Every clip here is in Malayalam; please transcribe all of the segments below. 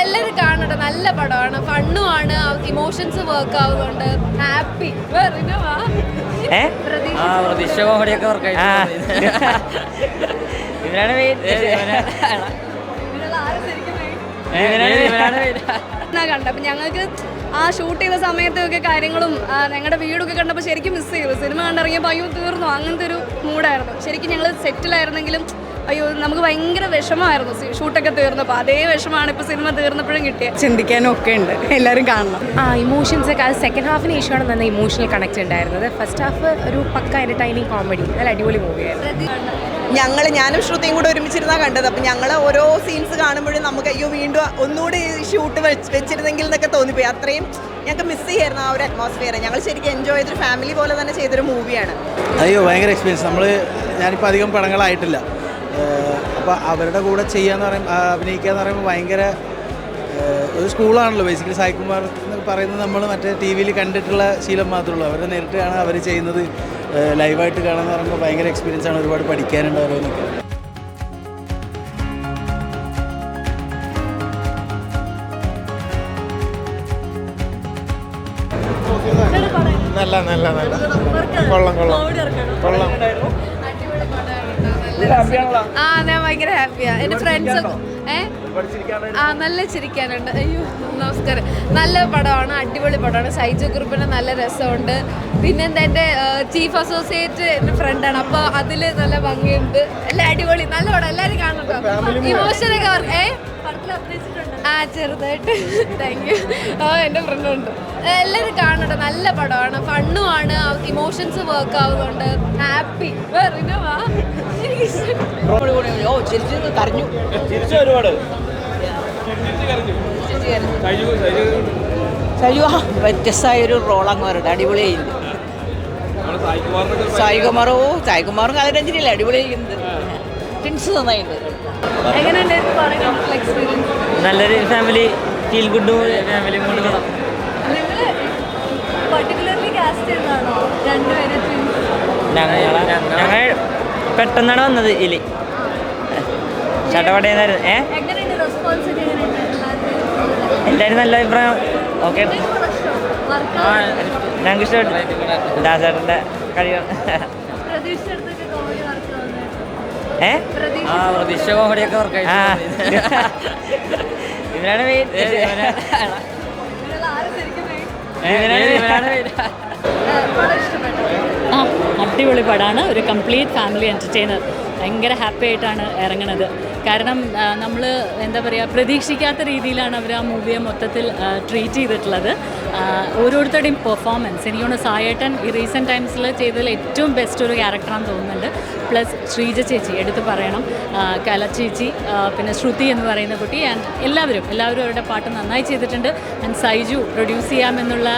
എല്ലാവരും കാണട്ടെ, നല്ല പടമാണ്, ഫണ്ണുമാണ്, ഇമോഷൻസ് വർക്ക് ആവുന്നുണ്ട്, ഹാപ്പി. കണ്ടപ്പോൾ ഞങ്ങൾക്ക് ആ ഷൂട്ട് ചെയ്ത സമയത്തൊക്കെ കാര്യങ്ങളും ഞങ്ങളുടെ വീടൊക്കെ കണ്ടപ്പോൾ ശരിക്കും മിസ് ചെയ്തു. സിനിമ കണ്ടിറങ്ങിയപ്പോൾ അയ്യോ തീർന്നു അങ്ങനത്തെ ഒരു മൂഡായിരുന്നു. ശരിക്കും ഞങ്ങൾ സെറ്റിലായിരുന്നെങ്കിലും അയ്യോ നമുക്ക് ഭയങ്കര വിഷമമായിരുന്നു ഷൂട്ടൊക്കെ തീർന്നപ്പോൾ. അതേ വിഷമമാണ് ഇപ്പോൾ സിനിമ തീർന്നപ്പോഴും കിട്ടിയത്. ചിന്തിക്കാനും ഒക്കെ ഉണ്ട്, എല്ലാവരും കാണണം. ഇമോഷൻസ് ഒക്കെ അത് സെക്കൻഡ് ഹാഫിന് ശേഷമാണ് നല്ല ഇമോഷണൽ കണക്ട് ഉണ്ടായിരുന്നത്. ഫസ്റ്റ് ഹാഫ് ഒരു പക്ക എൻ്റർടൈനിങ് കോമഡി, നല്ല അടിപൊളി മൂവിയായിരുന്നു. ഞാനും ശ്രുതിയും കൂടെ ഒരുമിച്ചിരുന്നാണ് കണ്ടത്. അപ്പം ഞങ്ങൾ ഓരോ സീൻസ് കാണുമ്പോഴും നമുക്ക് അയ്യോ വീണ്ടും ഒന്നുകൂടി ഷൂട്ട് വെച്ചിരുന്നെങ്കിൽ എന്നൊക്കെ തോന്നിപ്പോയി. അത്രയും ഞങ്ങൾക്ക് മിസ് ചെയ്യായിരുന്നു ആ ഒരു അറ്റ്മോസ്ഫിയർ. ഞങ്ങൾ ശരിക്കും എൻജോയ് ചെയ്തൊരു ഫാമിലി പോലെ തന്നെ ചെയ്തൊരു മൂവിയാണ്. അയ്യോ ഭയങ്കര എക്സ്പീരിയൻസ്. ഞാനിപ്പോൾ അധികം പടങ്ങളായിട്ടില്ല. അപ്പോൾ അവരുടെ കൂടെ ചെയ്യാന്ന് പറയുമ്പോൾ അഭിനയിക്കുക എന്ന് പറയുമ്പോൾ ഭയങ്കര ഒരു സ്കൂളാണല്ലോ ബേസിക്കലി. സായികുമാർ എന്ന് പറയുന്നത് നമ്മൾ മറ്റേ ടി വിയിൽ കണ്ടിട്ടുള്ള ശീലം മാത്രമേ ഉള്ളൂ. അവരുടെ നേരിട്ട് കാണാൻ അവർ ചെയ്യുന്നത് ലൈവായിട്ട് കാണാമെന്ന് പറയുമ്പോൾ ഭയങ്കര എക്സ്പീരിയൻസ് ആണ്. ഒരുപാട് പഠിക്കാനുണ്ട് ഓരോന്നൊക്കെ. നല്ല നല്ല നല്ല കൊള്ളാം കൊള്ളാം കൊള്ളാം. ഞാൻ ഭയങ്കര ഹാപ്പിയാ. എൻ്റെ ഫ്രണ്ട്സ് നല്ല ചിരിക്കാനുണ്ട്. അയ്യോ നമസ്കാരം. നല്ല പടമാണ്, അടിപൊളി പടമാണ്. സൈജു കുറുപ്പിന് നല്ല രസമുണ്ട്. പിന്നെന്താ എൻ്റെ ചീഫ് അസോസിയേറ്റ് എൻ്റെ ഫ്രണ്ടാണ്, അപ്പോൾ അതിൽ നല്ല ഭംഗിയുണ്ട്. എല്ലാം അടിപൊളി, നല്ല പടം, എല്ലാവരും കാണുന്നുണ്ടോ? ഇമോഷനൊക്കെ ചെറുതായിട്ട്. Thank you. എൻ്റെ ഫ്രണ്ടുണ്ട്. എല്ലാവരും കാണട്ടെ, നല്ല പടമാണ്, ഫണ്ണുമാണ്, ഇമോഷൻസ് വർക്ക് ആവുന്നുണ്ട്, ഹാപ്പി. വ്യത്യസ്തമായൊരു റോളങ്ങ് വരട്ടെ, അടിപൊളിയായിരുന്നു. സായികുമാറും കാലരഞ്ജനിയല്ലേ അടിപൊളിയായിരിക്കുന്നത്. ടിൻസ് നന്നായിട്ടുണ്ട്. നല്ലൊരു family feel good family mood പടം. ഞങ്ങൾ പെട്ടെന്നാണ് വന്നത്. ഇലി ചട്ടവടേന്നായിരുന്നു. എല്ലാവരും നല്ല അഭിപ്രായം. ഓക്കെ, ഞങ്ങൾക്ക് ഇഷ്ടപ്പെട്ടു ദാസേട്ടൻ്റെ കഴിവ്. പ്രതീക്ഷ കോമഡിയൊക്കെ വർക്കായി. ഇതിനാണ് അടിപൊളി പടമാണ്. ഒരു കംപ്ലീറ്റ് ഫാമിലി എൻ്റർടൈനർ. ഭയങ്കര ഹാപ്പി ആയിട്ടാണ് ഇറങ്ങണത്. കാരണം നമ്മൾ എന്താ പറയുക, പ്രതീക്ഷിക്കാത്ത രീതിയിലാണ് അവർ ആ മൂവിയെ മൊത്തത്തിൽ ട്രീറ്റ് ചെയ്തിട്ടുള്ളത്. ഓരോരുത്തരുടെയും പെർഫോമൻസ് എനിക്കൊന്ന് സായേട്ടൻ ഈ റീസെൻറ്റ് ടൈംസിൽ ചെയ്തതിൽ ഏറ്റവും ബെസ്റ്റ് ഒരു ക്യാരക്ടറാണെന്ന് തോന്നുന്നുണ്ട്. പ്ലസ് ശ്രീജ ചേച്ചി എടുത്ത് പറയണം, കല ചേച്ചി, പിന്നെ ശ്രുതി എന്ന് പറയുന്ന കുട്ടി, ആൻഡ് എല്ലാവരും അവരുടെ പാട്ട് നന്നായി ചെയ്തിട്ടുണ്ട്. ആൻഡ് സൈജു പ്രൊഡ്യൂസ് ചെയ്യാമെന്നുള്ള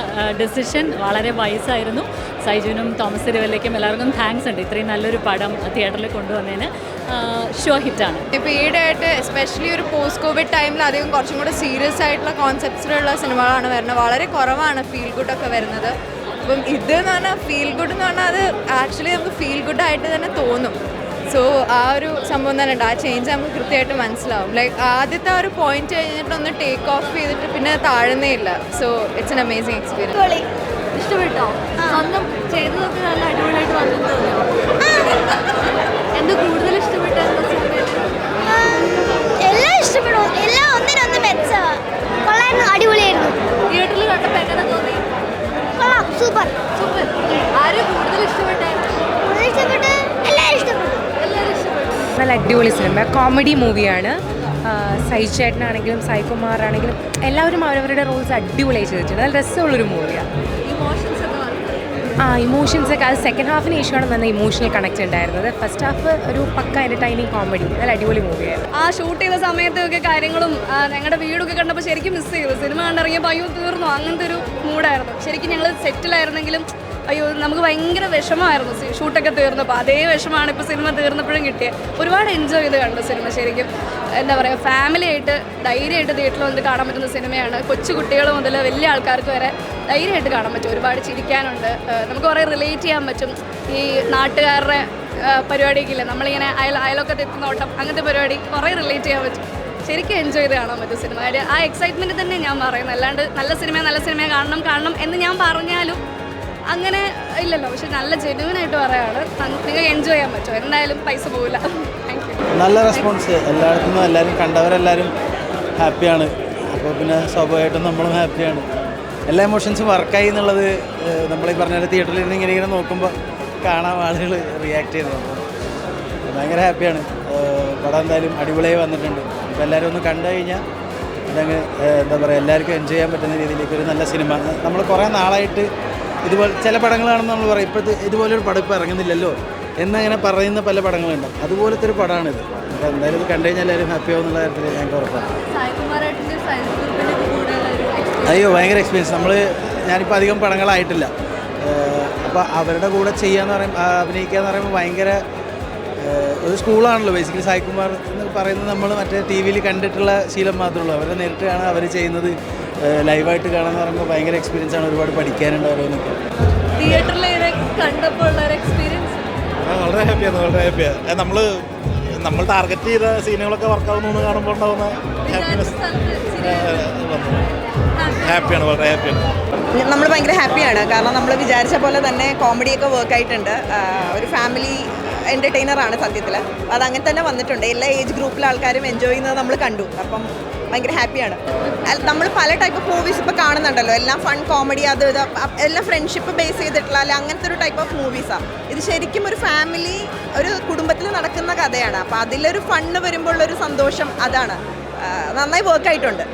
ഡെസിഷൻ വളരെ വയസ്സായിരുന്നു. സൈജുവിനും തോമസ് തിരുവല്ലയ്ക്കും എല്ലാവർക്കും താങ്ക്സ് ഉണ്ട് ഇത്രയും നല്ലൊരു പടം തിയേറ്ററിൽ കൊണ്ടുവന്നതിന്. ഷോ ഹിറ്റാണ്. ഇപ്പോൾ ഈയിടെയായിട്ട് എസ്പെഷ്യലി ഒരു പോസ്റ്റ് കോവിഡ് ടൈമിൽ അധികം കുറച്ചും കൂടെ സീരിയസ് ആയിട്ടുള്ള കോൺസെപ്റ്റ്സിലുള്ള സിനിമകളാണ് വരുന്നത്. വളരെ കുറവാണ് ഫീൽ ഗുഡൊക്കെ വരുന്നത്. അപ്പം ഇതെന്ന് പറഞ്ഞാൽ ഫീൽ ഗുഡ് എന്ന് പറഞ്ഞാൽ അത് ആക്ച്വലി നമുക്ക് ഫീൽ ഗുഡായിട്ട് തന്നെ തോന്നും. സോ ആ ഒരു സംഭവം തന്നെ ഉണ്ട്. ആ ചേഞ്ച് നമുക്ക് കൃത്യമായിട്ട് മനസ്സിലാവും. ലൈക്ക് ആദ്യത്തെ ആ ഒരു പോയിന്റ് കഴിഞ്ഞിട്ടൊന്ന് ടേക്ക് ഓഫ് ചെയ്തിട്ട് പിന്നെ താഴുന്നേ ഇല്ല. So it's an amazing experience. ഇഷ്ടപ്പെട്ടോ? സ്വന്തം ചെയ്തതൊക്കെ നല്ല അടിപൊളിയായിട്ട് വന്നു തോന്നിയോ? എന്താ കൂടുതൽ ഇഷ്ടപ്പെട്ടത്? എല്ലാം ഇഷ്ടപ്പെടും, എല്ലാം ഒന്നിനൊന്ന് മെച്ചമാണ്. കൊള്ളായിരുന്നു, അടിപൊളിയായിരുന്നു. തിയേറ്ററിൽ കണ്ടപ്പോൾ എങ്ങനെ തോന്നി? കൊള്ളാം, സൂപ്പർ സൂപ്പർ. ആരും കൂടുതൽ ഇഷ്ടപ്പെട്ടായിരുന്നു? എല്ലാവരും ഇഷ്ടപ്പെട്ടു. നല്ല അടിപൊളി സിനിമ, കോമഡി മൂവിയാണ്. സൈജു ചേട്ടനാണെങ്കിലും സായികുമാറാണെങ്കിലും എല്ലാവരും അവരവരുടെ റോൾസ് അടിപൊളിയായി ചെയ്തിട്ടുണ്ട്. നല്ല രസമുള്ളൊരു മൂവിയാണ്. ഇമോഷൻസ് ഒക്കെ അത് സെക്കൻഡ് ഹാഫിന് ശേഷമാണ് നല്ല ഇമോഷണൽ കണക്ട് ഉണ്ടായിരുന്നത്. ഫസ്റ്റ് ഹാഫ് ഒരു പക്ക എൻ്റർടൈനിങ് കോമഡി, നല്ല അടിപൊളി മൂവിയായിരുന്നു. ആ ഷൂട്ട് ചെയ്ത സമയത്തൊക്കെ കാര്യങ്ങളും ഞങ്ങളുടെ വീടൊക്കെ കണ്ടപ്പോൾ ശരിക്കും മിസ് ചെയ്തു. സിനിമ കണ്ടിറങ്ങിയപ്പോൾ അയ്യോ തീർന്നു അങ്ങനത്തെ ഒരു മൂഡായിരുന്നു. ശരിക്കും ഞങ്ങൾ സെറ്റിലായിരുന്നെങ്കിലും അയ്യോ നമുക്ക് ഭയങ്കര വിഷമമായിരുന്നു ഷൂട്ടൊക്കെ തീർന്നപ്പോൾ. അതേ വിഷമമാണ് ഇപ്പോൾ സിനിമ തീർന്നപ്പോഴും കിട്ടിയത്. ഒരുപാട് എൻജോയ് ചെയ്ത് കണ്ടു സിനിമ. ശരിക്കും എന്താ പറയുക, ഫാമിലി ആയിട്ട് ധൈര്യമായിട്ട് തിയേറ്ററിൽ വന്നിട്ട് കാണാൻ പറ്റുന്ന സിനിമയാണ്. കൊച്ചു കുട്ടികൾ മുതൽ വലിയ ആൾക്കാർക്ക് വരെ ധൈര്യമായിട്ട് കാണാൻ പറ്റും. ഒരുപാട് ചിരിക്കാനുണ്ട്, നമുക്ക് കുറേ റിലേറ്റ് ചെയ്യാൻ പറ്റും. ഈ നാട്ടുകാരുടെ പരിപാടിയൊക്കെ ഇല്ലേ, നമ്മളിങ്ങനെ അയലൊക്കത്ത് എത്തുന്ന ഓട്ടം, അങ്ങനത്തെ പരിപാടി കുറേ റിലേറ്റ് ചെയ്യാൻ പറ്റും. ശരിക്കും എൻജോയ് ചെയ്ത് കാണാൻ പറ്റും സിനിമ. ആ എക്സൈറ്റ്മെൻറ്റ് തന്നെ ഞാൻ പറയുന്നത്. അല്ലാണ്ട് നല്ല സിനിമ കാണണം എന്ന് ഞാൻ പറഞ്ഞാലും അങ്ങനെ ഇല്ലല്ലോ. പക്ഷെ നല്ല ജെന്യൂനായിട്ട് പറയാണ്, നിങ്ങൾക്ക് എൻജോയ് ചെയ്യാൻ പറ്റും. എന്തായാലും പൈസ പോവില്ല. Thank you. നല്ല റെസ്പോൺസ് എല്ലായിടത്തും നിന്നും എല്ലാവരും കണ്ടവരെല്ലാവരും ഹാപ്പിയാണ്. അപ്പോൾ പിന്നെ സ്വാഭാവികമായിട്ടും നമ്മളും ഹാപ്പിയാണ്. എല്ലാ ഇമോഷൻസും വർക്കായി എന്നുള്ളത് നമ്മളീ പറഞ്ഞ തിയേറ്ററിൽ ഇരുന്ന് ഇങ്ങനെ നോക്കുമ്പോൾ കാണാൻ ആളുകൾ റിയാക്ട് ചെയ്യുന്നത്. അപ്പോൾ ഭയങ്കര ഹാപ്പിയാണ്. പടം എന്തായാലും അടിപൊളിയായി വന്നിട്ടുണ്ട്. അപ്പോൾ എല്ലാവരും ഒന്ന് കണ്ടു കഴിഞ്ഞാൽ ഇതങ്ങ് എന്താ പറയുക, എല്ലാവർക്കും എൻജോയ് ചെയ്യാൻ പറ്റുന്ന രീതിയിലേക്ക് ഒരു നല്ല സിനിമ. നമ്മൾ കുറേ നാളായിട്ട് ഇതുപോലെ ചില പടങ്ങളാണെന്ന് നമ്മൾ പറയും, ഇപ്പോഴത്തെ ഇതുപോലൊരു പടം ഇപ്പോൾ ഇറങ്ങുന്നില്ലല്ലോ എന്നങ്ങനെ പറയുന്ന പല പടങ്ങളുണ്ട്. അതുപോലത്തെ ഒരു പടമാണിത്. അപ്പോൾ എന്തായാലും ഇത് കണ്ടു കഴിഞ്ഞാൽ എല്ലാവരും ഹാപ്പി ആവും എന്നുള്ള കാര്യത്തിൽ ഞങ്ങൾക്ക് ഉറപ്പാണ്. അയ്യോ ഭയങ്കര എക്സ്പീരിയൻസ്. ഞാനിപ്പോൾ അധികം പടങ്ങളായിട്ടില്ല. അപ്പോൾ അവരുടെ കൂടെ ചെയ്യാന്ന് പറയുമ്പോൾ അഭിനയിക്കുക എന്ന് പറയുമ്പോൾ ഭയങ്കര ഒരു സ്കൂളാണല്ലോ ബേസിക്കലി. സായികുമാർ എന്ന് പറയുന്നത് നമ്മൾ മറ്റേ ടി വിയിൽ കണ്ടിട്ടുള്ള ശീലം മാത്രമേ ഉള്ളൂ. അവരെ നേരിട്ട് കാണാൻ, അവർ ചെയ്യുന്നത് ലൈവായിട്ട് കാണാമെന്ന് പറയുമ്പോൾ ഭയങ്കര എക്സ്പീരിയൻസ് ആണ്. ഒരുപാട് പഠിക്കാനുണ്ട് അവരെന്നൊക്കെ. തിയേറ്ററിൽ കണ്ടപ്പോൾ ഉള്ള ഒരു എക്സ്പീരിയൻസ് വളരെ ഹാപ്പിയാണ്. നമ്മൾ ടാർഗറ്റ് ചെയ്ത സീനുകളൊക്കെ വർക്കാവുന്നു കാണുമ്പോൾ ഉണ്ടാകുന്ന ഹാപ്പിനെസ് ഹാപ്പിയാണ്, വളരെ ഹാപ്പിയാണ്. നമ്മൾ ഭയങ്കര ഹാപ്പിയാണ്. കാരണം നമ്മൾ വിചാരിച്ച പോലെ തന്നെ കോമഡിയൊക്കെ വർക്കായിട്ടുണ്ട്. ഒരു ഫാമിലി എൻ്റർടൈനറാണ് സത്യത്തിൽ. അതങ്ങനെ തന്നെ വന്നിട്ടുണ്ട്. എല്ലാ ഏജ് ഗ്രൂപ്പിലെ ആൾക്കാരും എൻജോയ് ചെയ്യുന്നത് നമ്മൾ കണ്ടു. അപ്പം ഭയങ്കര ഹാപ്പിയാണ്. നമ്മൾ പല ടൈപ്പ് ഓഫ് മൂവീസ് ഇപ്പോൾ കാണുന്നുണ്ടല്ലോ. എല്ലാം ഫൺ കോമഡി, അത് എല്ലാം ഫ്രണ്ട്ഷിപ്പ് ബേസ് ചെയ്തിട്ടുള്ള അല്ലെ അങ്ങനത്തെ ഒരു ടൈപ്പ് ഓഫ് മൂവീസാണ്. ഇത് ശരിക്കും ഒരു ഫാമിലി, ഒരു കുടുംബത്തിൽ നടക്കുന്ന കഥയാണ്. അപ്പോൾ അതിലൊരു ഫണ്ണ് വരുമ്പോഴുള്ളൊരു സന്തോഷം അതാണ്. നന്നായി വർക്കായിട്ടുണ്ട്.